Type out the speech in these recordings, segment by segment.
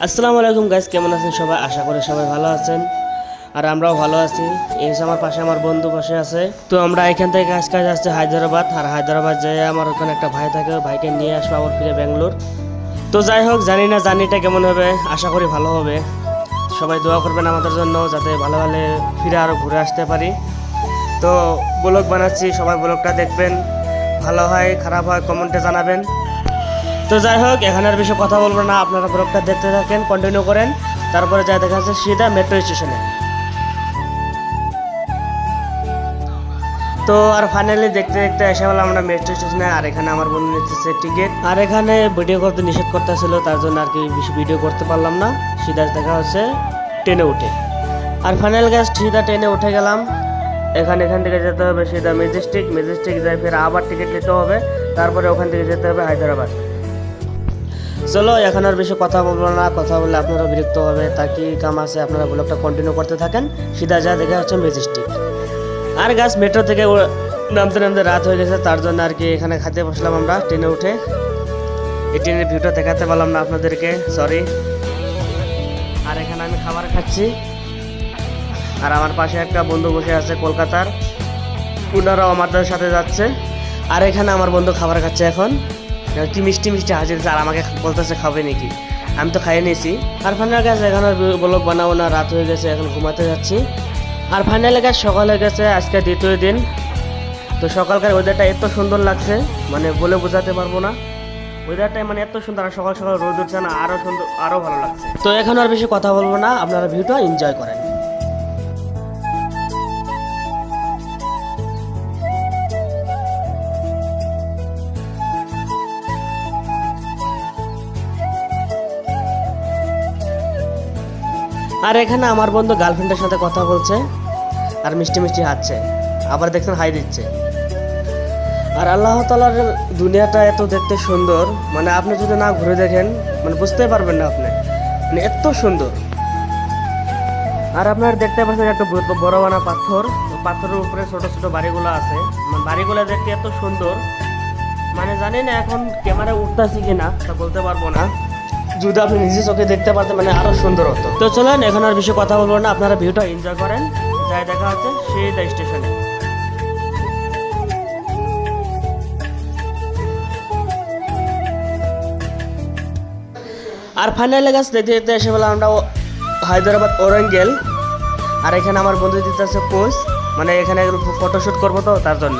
আসসালামু আলাইকুম গাইস, কেমন আছেন সবাই? আশা করি সবাই ভালো আছেন আর আমরাও ভালো আছি। এই যে আমার পাশে আমার বন্ধু বসে আছে। তো আমরা এখান থেকে কাজ আসছে হায়দ্রাবাদ, আর হায়দ্রাবাদ যেয়ে আমার ওখানে একটা ভাই থাকে, ওই ভাইকে নিয়ে আসবো আবার ফিরে ব্যাঙ্গালোর। তো যাই হোক, জানি না জার্নিটা কেমন হবে, আশা করি ভালো হবে। সবাই দোয়া করবেন আমাদের জন্য, যাতে ভালো ভালো ফিরে আরও ঘুরে আসতে পারি। তো ব্লগ বানাচ্ছি, সবাই ব্লগটা দেখবেন, ভালো হয় খারাপ হয় কমেন্টে জানাবেন। তো যাই হোক, এখানের বিষয়ে কথা বলবো না, আপনারা ব্লগটা দেখতে থাকেন, কন্টিনিউ করেন। তারপরে যা দেখা যাচ্ছে সিধা মেট্রো স্টেশনে। তো আর ফাইনালি দেখতে দেখতে এসে বললাম আমরা মেট্রো স্টেশনে। আর এখানে আমার বন্ধু নিতেছে টিকিট, আর এখানে ভিডিও করতে নিষেধ করতেছিল, তার জন্য আর কি বেশি ভিডিও করতে পারলাম না। সিধা দেখা হচ্ছে ট্রেনে উঠে। আর ফাইনাল গ্যাস সিধা ট্রেনে উঠে গেলাম। এখান থেকে যেতে হবে সিধা ম্যাজেস্টিক যাই, ফের আবার টিকিট নিতে হবে, তারপরে ওখান থেকে যেতে হবে হায়দ্রাবাদ। চলো, এখন আর বেশি কথা বলবো না, কথা বললে আপনারা বিরক্ত হবে। তা কি কাম আছে, আপনারা ব্লগটা কন্টিনিউ করতে থাকেন। সিধা যা দেখা হচ্ছে ম্যাজেস্টিক। আর গাছ মেট্রো থেকে নামতে নামতে রাত হয়ে গেছে, তার জন্য আর কি এখানে খাতে বসলাম আমরা ট্রেনে উঠে। এই ট্রেনের ভিউটা দেখাতে পারলাম না আপনাদেরকে, সরি। আর এখানে আমি খাবার খাচ্ছি, আর আমার পাশে একটা বন্ধু বসে আছে কলকাতার, ওনারাও আমাদের সাথে যাচ্ছে। আর এখানে আমার বন্ধু খাবার খাচ্ছে এখন, কি মিষ্টি মিষ্টি হাজির, আর আমাকে বলতেছে খাবে নাকি, আমি তো খাইয়ে নিয়েছি। আর ফাইনাল গাছ এখানে ব্লগ বানাবো না, রাত হয়ে গেছে, এখন ঘুমাতে যাচ্ছি। আর ফাইনাল গাছ সকাল হয়ে গেছে, আজকে দ্বিতীয় দিন। তো সকালকার ওয়েদারটা এত সুন্দর লাগছে, মানে বলে বোঝাতে পারবো না। ওয়েদারটা মানে এত সুন্দর, আর সকাল সকাল রোদ উঠছে না, আরও সুন্দর, আরও ভালো লাগছে। তো এখন আর বেশি কথা বলবো না, আপনারা ভিউটা এনজয় করেন। আর এখানে আমার বন্ধু গার্লফ্রেন্ডের সাথে কথা বলছে, আর মিষ্টি মিষ্টি হাসছে, আবার দেখছেন হাই দিচ্ছে। আর আল্লাহ তাআলার দুনিয়াটা এত দেখতে সুন্দর, মানে আপনি যদি না ঘুরে দেখেন মানে বুঝতে পারবেন না আপনি, মানে এত সুন্দর। আর আপনারা দেখতে পাচ্ছেন একটা বড় বানা পাথর, পাথরের উপরে ছোট ছোট বাড়িগুলো আছে, মানে বাড়িগুলো দেখতে এত সুন্দর, মানে জানি না এখন ক্যামেরা উঠতেছি কিনা তা বলতে পারবো না। যদি আপনি নিজে চোখে দেখতে পারতেন মানে আরো সুন্দর হতো। তো চলেন, এখন আর বেশি কথা বলবো না, আপনারা ভিউটা এনজয় করেন। যাই দেখা হচ্ছে সিধা স্টেশনে। আর ফাইনালি গাছ দেখতে দেখতে এসে বললাম আমরা হায়দ্রাবাদ ওরাঙ্গেল। আর এখানে আমার বন্ধু দিতে আছে পোজ, মানে এখানে ফটোশ্যুট করবো তো তার জন্য।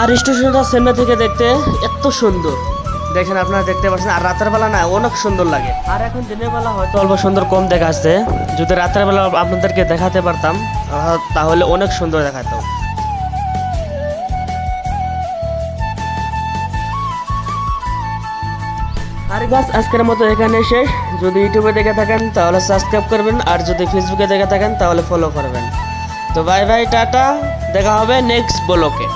আর স্টেশনটা সামনে থেকে দেখতে এত সুন্দর, দেখেন আপনারা দেখতে পাচ্ছেন। আর রাতের বেলা না অনেক সুন্দর লাগে। আর এখন দিনের বেলা হয়তো অল্প সুন্দর কম দেখা যাচ্ছে, যদি রাতের বেলা আপনাদেরকে দেখাতে পারতাম তাহলে অনেক সুন্দর দেখাতো। আর গাছ আজকের মতো এখানে শেষ। যদি ইউটিউবে দেখে থাকেন তাহলে সাবস্ক্রাইব করবেন, আর যদি ফেসবুকে দেখে থাকেন তাহলে ফলো করবেন। তো বাই বাই, টাটা, দেখা হবে নেক্সট ব্লগে।